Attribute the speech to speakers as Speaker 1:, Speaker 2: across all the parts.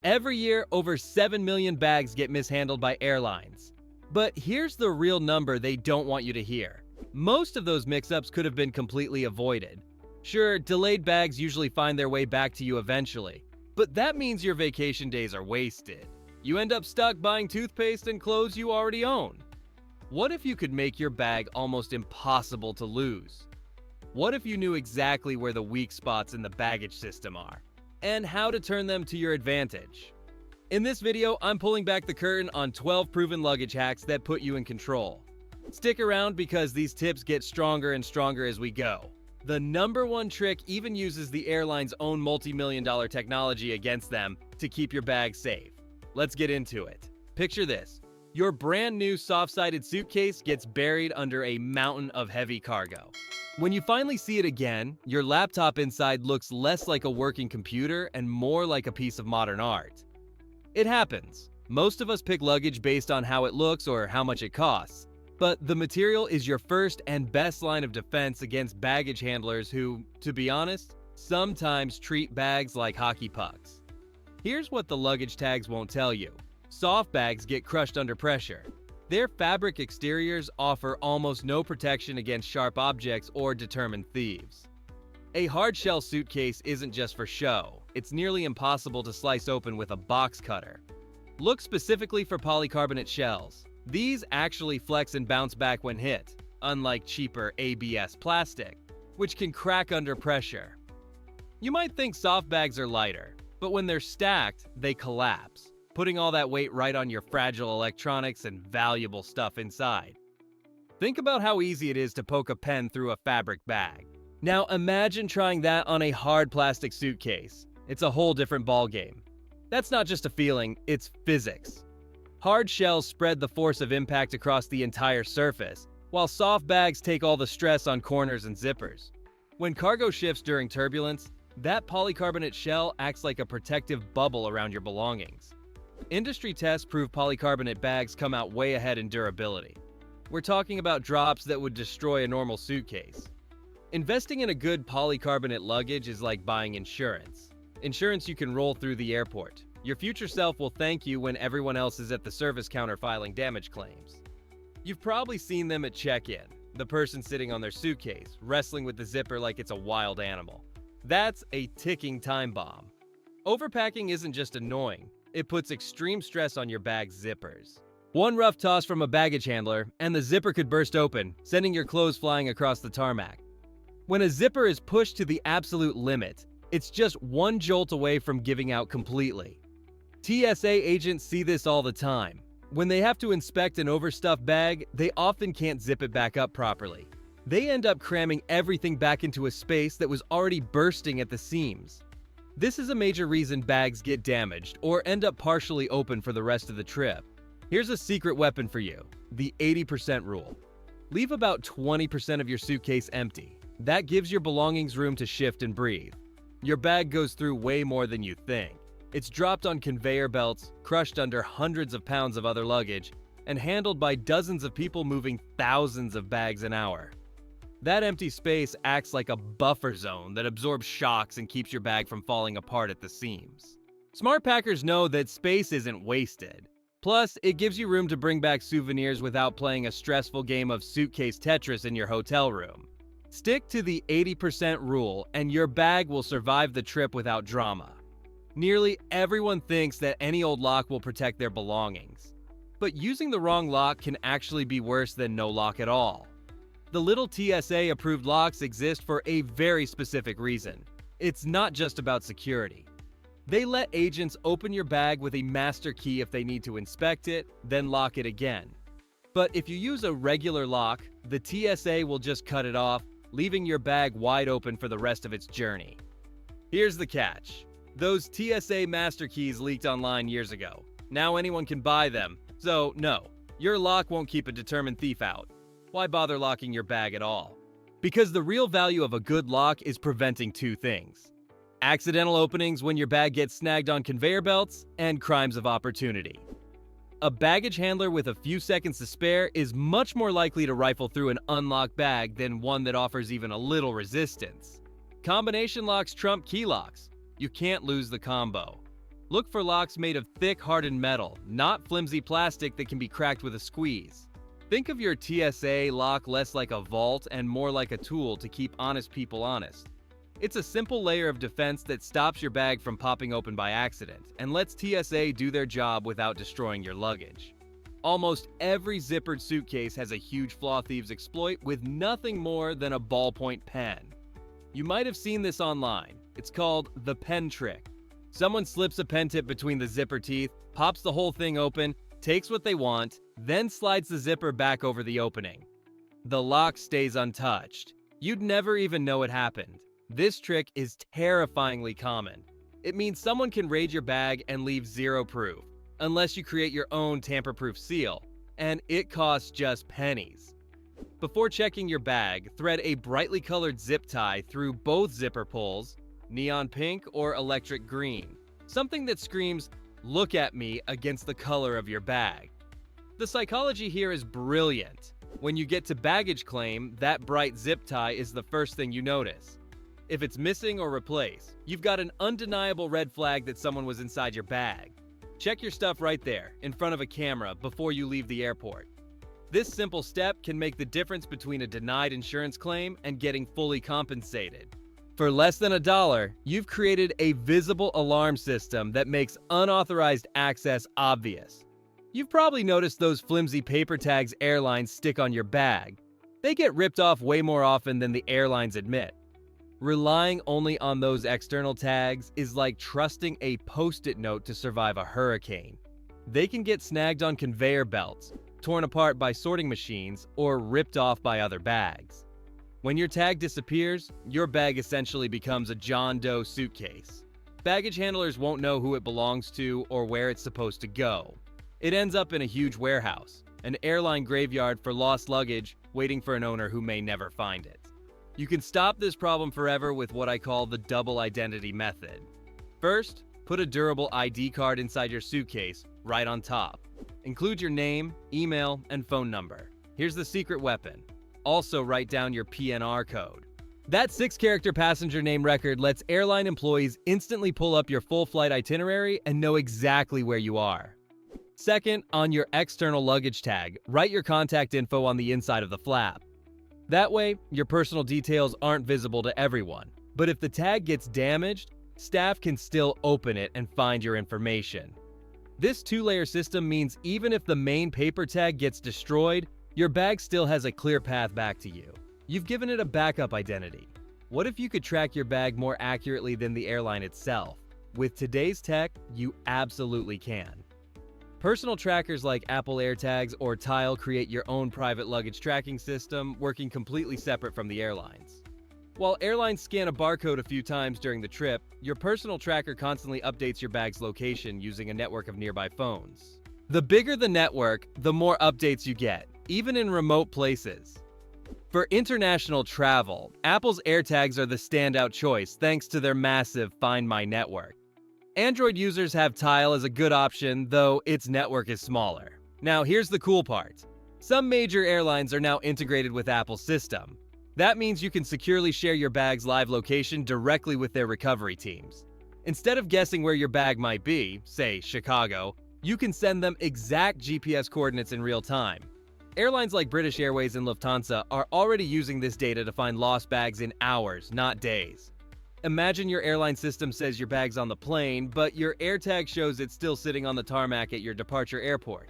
Speaker 1: Every year, over 7 million bags get mishandled by airlines. But here's the real number they don't want you to hear. Most of those mix-ups could have been completely avoided. Sure, delayed bags usually find their way back to you eventually, but that means your vacation days are wasted. You end up stuck buying toothpaste and clothes you already own. What if you could make your bag almost impossible to lose? What if you knew exactly where the weak spots in the baggage system are, and how to turn them to your advantage? In this video, I'm pulling back the curtain on 12 proven luggage hacks that put you in control. Stick around because these tips get stronger and stronger as we go. The number one trick even uses the airline's own multi-million-dollar technology against them to keep your bag safe. Let's get into it. Picture this. Your brand new soft-sided suitcase gets buried under a mountain of heavy cargo. When you finally see it again, your laptop inside looks less like a working computer and more like a piece of modern art. It happens. Most of us pick luggage based on how it looks or how much it costs. But the material is your first and best line of defense against baggage handlers who, to be honest, sometimes treat bags like hockey pucks. Here's what the luggage tags won't tell you. Soft bags get crushed under pressure. Their fabric exteriors offer almost no protection against sharp objects or determined thieves. A hard-shell suitcase isn't just for show. It's nearly impossible to slice open with a box cutter. Look specifically for polycarbonate shells. These actually flex and bounce back when hit, unlike cheaper ABS plastic, which can crack under pressure. You might think soft bags are lighter, but when they're stacked, they collapse, putting all that weight right on your fragile electronics and valuable stuff inside. Think about how easy it is to poke a pen through a fabric bag. Now imagine trying that on a hard plastic suitcase. It's a whole different ballgame. That's not just a feeling, it's physics. Hard shells spread the force of impact across the entire surface, while soft bags take all the stress on corners and zippers. When cargo shifts during turbulence, that polycarbonate shell acts like a protective bubble around your belongings. Industry tests prove polycarbonate bags come out way ahead in durability. We're talking about drops that would destroy a normal suitcase. Investing in a good polycarbonate luggage is like buying insurance. Insurance you can roll through the airport. Your future self will thank you when everyone else is at the service counter filing damage claims. You've probably seen them at check-in, the person sitting on their suitcase, wrestling with the zipper like it's a wild animal. That's a ticking time bomb. Overpacking isn't just annoying, it puts extreme stress on your bag's zippers. One rough toss from a baggage handler, and the zipper could burst open, sending your clothes flying across the tarmac. When a zipper is pushed to the absolute limit, it's just one jolt away from giving out completely. TSA agents see this all the time. When they have to inspect an overstuffed bag, they often can't zip it back up properly. They end up cramming everything back into a space that was already bursting at the seams. This is a major reason bags get damaged or end up partially open for the rest of the trip. Here's a secret weapon for you, the 80% rule. Leave about 20% of your suitcase empty. That gives your belongings room to shift and breathe. Your bag goes through way more than you think. It's dropped on conveyor belts, crushed under hundreds of pounds of other luggage, and handled by dozens of people moving thousands of bags an hour. That empty space acts like a buffer zone that absorbs shocks and keeps your bag from falling apart at the seams. Smart packers know that space isn't wasted. Plus, it gives you room to bring back souvenirs without playing a stressful game of suitcase Tetris in your hotel room. Stick to the 80% rule and your bag will survive the trip without drama. Nearly everyone thinks that any old lock will protect their belongings. But using the wrong lock can actually be worse than no lock at all. The little TSA-approved locks exist for a very specific reason. It's not just about security. They let agents open your bag with a master key if they need to inspect it, then lock it again. But if you use a regular lock, the TSA will just cut it off, leaving your bag wide open for the rest of its journey. Here's the catch. Those TSA master keys leaked online years ago. Now anyone can buy them, so no, your lock won't keep a determined thief out. Why bother locking your bag at all? Because the real value of a good lock is preventing two things: accidental openings when your bag gets snagged on conveyor belts, and crimes of opportunity. A baggage handler with a few seconds to spare is much more likely to rifle through an unlocked bag than one that offers even a little resistance. Combination locks trump key locks. You can't lose the combo. Look for locks made of thick, hardened metal, not flimsy plastic that can be cracked with a squeeze. Think of your TSA lock less like a vault and more like a tool to keep honest people honest. It's a simple layer of defense that stops your bag from popping open by accident and lets TSA do their job without destroying your luggage. Almost every zippered suitcase has a huge flaw thieves exploit with nothing more than a ballpoint pen. You might have seen this online. It's called the pen trick. Someone slips a pen tip between the zipper teeth, pops the whole thing open, takes what they want, then slides the zipper back over the opening. The lock stays untouched. You'd never even know it happened. This trick is terrifyingly common. It means someone can raid your bag and leave zero proof, unless you create your own tamper-proof seal, and it costs just pennies. Before checking your bag, thread a brightly colored zip tie through both zipper pulls, neon pink or electric green, something that screams, "Look at me," against the color of your bag. The psychology here is brilliant. When you get to baggage claim, that bright zip tie is the first thing you notice. If it's missing or replaced, you've got an undeniable red flag that someone was inside your bag. Check your stuff right there, in front of a camera, before you leave the airport. This simple step can make the difference between a denied insurance claim and getting fully compensated. For less than $1, you've created a visible alarm system that makes unauthorized access obvious. You've probably noticed those flimsy paper tags airlines stick on your bag. They get ripped off way more often than the airlines admit. Relying only on those external tags is like trusting a Post-it note to survive a hurricane. They can get snagged on conveyor belts, torn apart by sorting machines, or ripped off by other bags. When your tag disappears, your bag essentially becomes a John Doe suitcase. Baggage handlers won't know who it belongs to or where it's supposed to go. It ends up in a huge warehouse, an airline graveyard for lost luggage, waiting for an owner who may never find it. You can stop this problem forever with what I call the double identity method. First, put a durable ID card inside your suitcase, right on top. Include your name, email, and phone number. Here's the secret weapon. Also write down your PNR code. That 6-character passenger name record lets airline employees instantly pull up your full flight itinerary and know exactly where you are. Second, on your external luggage tag, write your contact info on the inside of the flap. That way, your personal details aren't visible to everyone. But if the tag gets damaged, staff can still open it and find your information. This 2-layer system means even if the main paper tag gets destroyed, your bag still has a clear path back to you. You've given it a backup identity. What if you could track your bag more accurately than the airline itself? With today's tech, you absolutely can. Personal trackers like Apple AirTags or Tile create your own private luggage tracking system, working completely separate from the airlines. While airlines scan a barcode a few times during the trip, your personal tracker constantly updates your bag's location using a network of nearby phones. The bigger the network, the more updates you get, even in remote places. For international travel, Apple's AirTags are the standout choice thanks to their massive Find My network. Android users have Tile as a good option, though its network is smaller. Now here's the cool part. Some major airlines are now integrated with Apple's system. That means you can securely share your bag's live location directly with their recovery teams. Instead of guessing where your bag might be, say Chicago, you can send them exact GPS coordinates in real time. Airlines like British Airways and Lufthansa are already using this data to find lost bags in hours, not days. Imagine your airline system says your bag's on the plane, but your AirTag shows it's still sitting on the tarmac at your departure airport.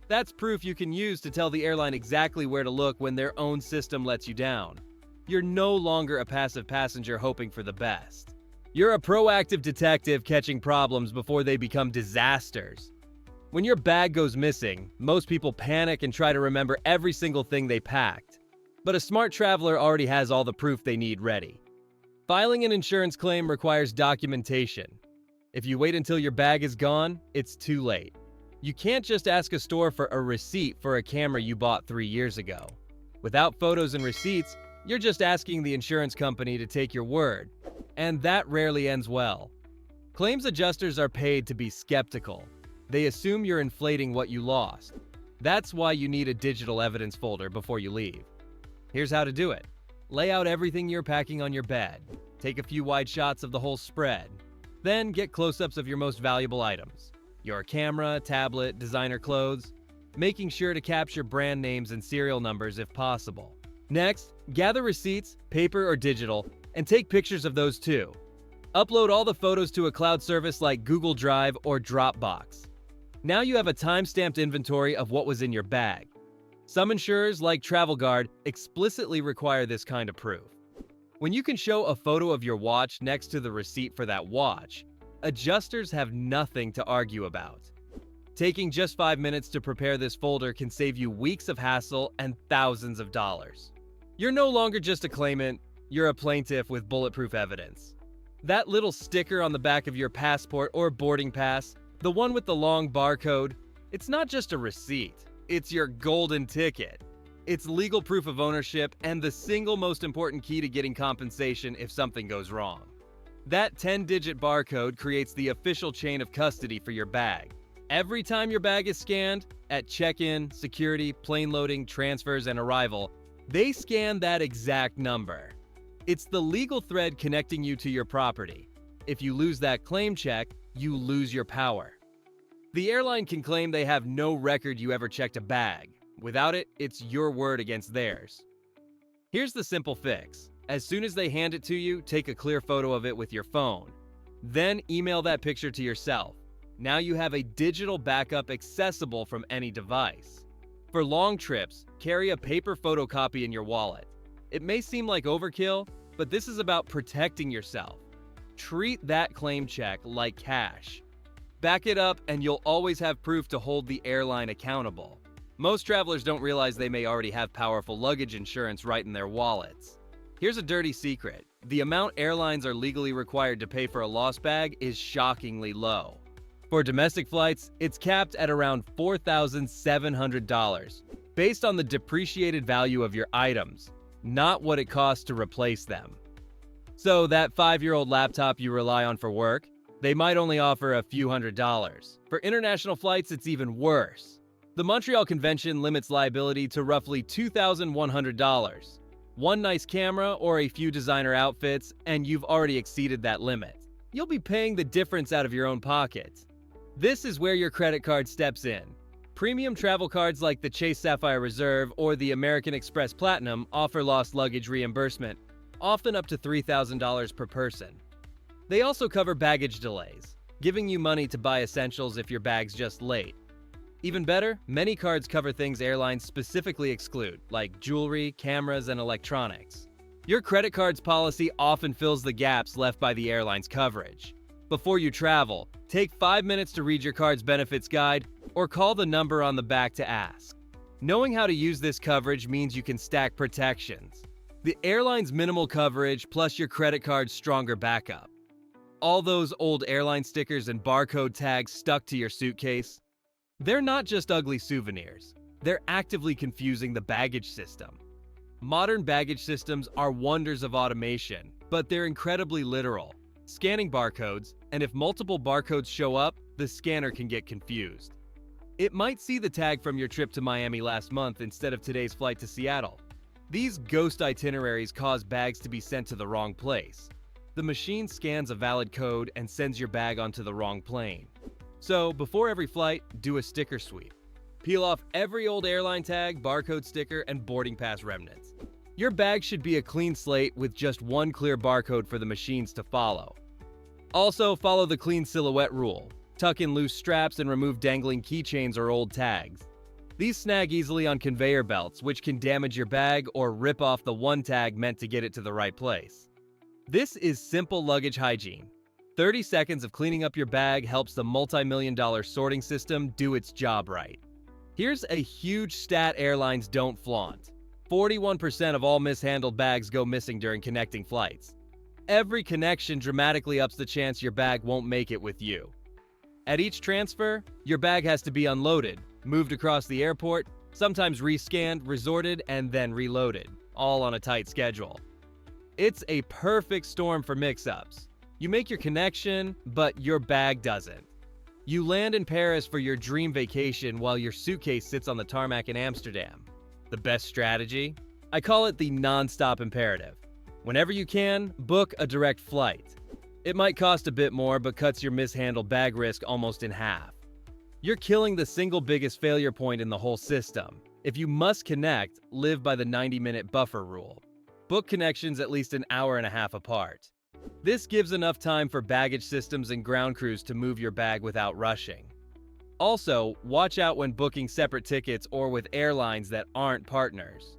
Speaker 1: That's proof you can use to tell the airline exactly where to look when their own system lets you down. You're no longer a passive passenger hoping for the best. You're a proactive detective catching problems before they become disasters. When your bag goes missing, most people panic and try to remember every single thing they packed. But a smart traveler already has all the proof they need ready. Filing an insurance claim requires documentation. If you wait until your bag is gone, it's too late. You can't just ask a store for a receipt for a camera you bought 3 years ago. Without photos and receipts, you're just asking the insurance company to take your word. And that rarely ends well. Claims adjusters are paid to be skeptical. They assume you're inflating what you lost. That's why you need a digital evidence folder before you leave. Here's how to do it. Lay out everything you're packing on your bed. Take a few wide shots of the whole spread. Then get close-ups of your most valuable items: your camera, tablet, designer clothes, making sure to capture brand names and serial numbers if possible. Next, gather receipts, paper or digital, and take pictures of those too. Upload all the photos to a cloud service like Google Drive or Dropbox. Now you have a time-stamped inventory of what was in your bag. Some insurers, like Travel Guard, explicitly require this kind of proof. When you can show a photo of your watch next to the receipt for that watch, adjusters have nothing to argue about. Taking just 5 minutes to prepare this folder can save you weeks of hassle and thousands of dollars. You're no longer just a claimant, you're a plaintiff with bulletproof evidence. That little sticker on the back of your passport or boarding pass, the one with the long barcode, it's not just a receipt, it's your golden ticket. It's legal proof of ownership and the single most important key to getting compensation if something goes wrong. That 10-digit barcode creates the official chain of custody for your bag. Every time your bag is scanned, at check-in, security, plane loading, transfers, and arrival, they scan that exact number. It's the legal thread connecting you to your property. If you lose that claim check, you lose your power. The airline can claim they have no record you ever checked a bag. Without it, it's your word against theirs. Here's the simple fix. As soon as they hand it to you, take a clear photo of it with your phone. Then email that picture to yourself. Now you have a digital backup accessible from any device. For long trips, carry a paper photocopy in your wallet. It may seem like overkill, but this is about protecting yourself. Treat that claim check like cash. Back it up and you'll always have proof to hold the airline accountable. Most travelers don't realize they may already have powerful luggage insurance right in their wallets. Here's a dirty secret. The amount airlines are legally required to pay for a lost bag is shockingly low. For domestic flights, it's capped at around $4,700, based on the depreciated value of your items, not what it costs to replace them. So that 5-year-old laptop you rely on for work, they might only offer a few $100s. For international flights, it's even worse. The Montreal Convention limits liability to roughly $2,100. One nice camera or a few designer outfits, and you've already exceeded that limit. You'll be paying the difference out of your own pocket. This is where your credit card steps in. Premium travel cards like the Chase Sapphire Reserve or the American Express Platinum offer lost luggage reimbursement, often up to $3,000 per person. They also cover baggage delays, giving you money to buy essentials if your bag's just late. Even better, many cards cover things airlines specifically exclude, like jewelry, cameras, and electronics. Your credit card's policy often fills the gaps left by the airline's coverage. Before you travel, take 5 minutes to read your card's benefits guide or call the number on the back to ask. Knowing how to use this coverage means you can stack protections. The airline's minimal coverage plus your credit card's stronger backup. All those old airline stickers and barcode tags stuck to your suitcase, they're not just ugly souvenirs. They're actively confusing the baggage system. Modern baggage systems are wonders of automation, but they're incredibly literal, scanning barcodes, and if multiple barcodes show up, the scanner can get confused. It might see the tag from your trip to Miami last month instead of today's flight to Seattle. These ghost itineraries cause bags to be sent to the wrong place. The machine scans a valid code and sends your bag onto the wrong plane. So, before every flight, do a sticker sweep. Peel off every old airline tag, barcode sticker, and boarding pass remnants. Your bag should be a clean slate with just one clear barcode for the machines to follow. Also, follow the clean silhouette rule. Tuck in loose straps and remove dangling keychains or old tags. These snag easily on conveyor belts, which can damage your bag or rip off the one tag meant to get it to the right place. This is simple luggage hygiene. 30 seconds of cleaning up your bag helps the multi-million-dollar sorting system do its job right. Here's a huge stat airlines don't flaunt. 41% of all mishandled bags go missing during connecting flights. Every connection dramatically ups the chance your bag won't make it with you. At each transfer, your bag has to be unloaded, moved across the airport, sometimes rescanned, resorted, and then reloaded, all on a tight schedule. It's a perfect storm for mix-ups. You make your connection, but your bag doesn't. You land in Paris for your dream vacation while your suitcase sits on the tarmac in Amsterdam. The best strategy? I call it the non-stop imperative. Whenever you can, book a direct flight. It might cost a bit more, but cuts your mishandled bag risk almost in half. You're killing the single biggest failure point in the whole system. If you must connect, live by the 90-minute buffer rule. Book connections at least an hour and a half apart. This gives enough time for baggage systems and ground crews to move your bag without rushing. Also, watch out when booking separate tickets or with airlines that aren't partners.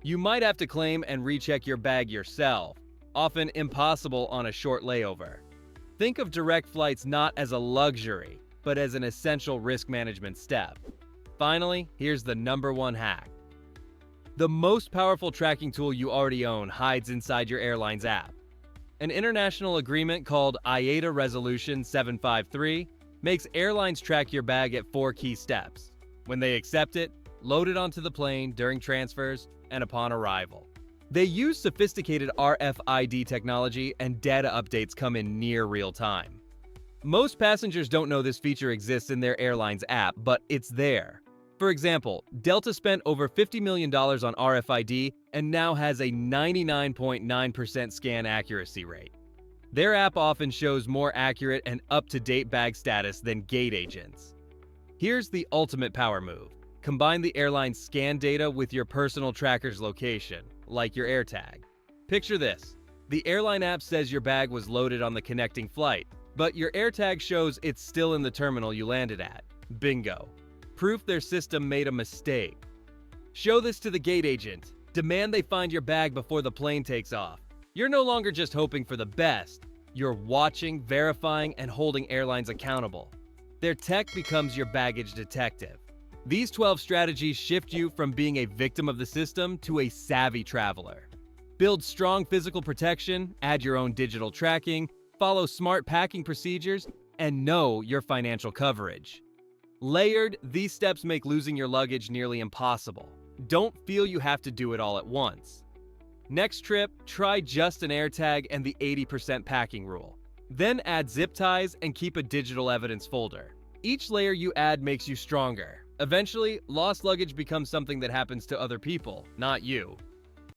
Speaker 1: You might have to claim and recheck your bag yourself, often impossible on a short layover. Think of direct flights not as a luxury, but as an essential risk management step. Finally, here's the #1 hack. The most powerful tracking tool you already own hides inside your airline's app. An international agreement called IATA Resolution 753 makes airlines track your bag at 4 key steps. When they accept it, load it onto the plane during transfers, and upon arrival. They use sophisticated RFID technology, and data updates come in near real time. Most passengers don't know this feature exists in their airline's app, but it's there. For example, Delta spent over $50 million on RFID and now has a 99.9% scan accuracy rate. Their app often shows more accurate and up-to-date bag status than gate agents. Here's the ultimate power move. Combine the airline's scan data with your personal tracker's location, like your AirTag. Picture this. The airline app says your bag was loaded on the connecting flight, but your AirTag shows it's still in the terminal you landed at. Bingo. Proof their system made a mistake. Show this to the gate agent. Demand they find your bag before the plane takes off. You're no longer just hoping for the best. You're watching, verifying, and holding airlines accountable. Their tech becomes your baggage detective. These 12 strategies shift you from being a victim of the system to a savvy traveler. Build strong physical protection, add your own digital tracking, follow smart packing procedures, and know your financial coverage. Layered, these steps make losing your luggage nearly impossible. Don't feel you have to do it all at once. Next trip, try just an AirTag and the 80% packing rule. Then add zip ties and keep a digital evidence folder. Each layer you add makes you stronger. Eventually, lost luggage becomes something that happens to other people, not you.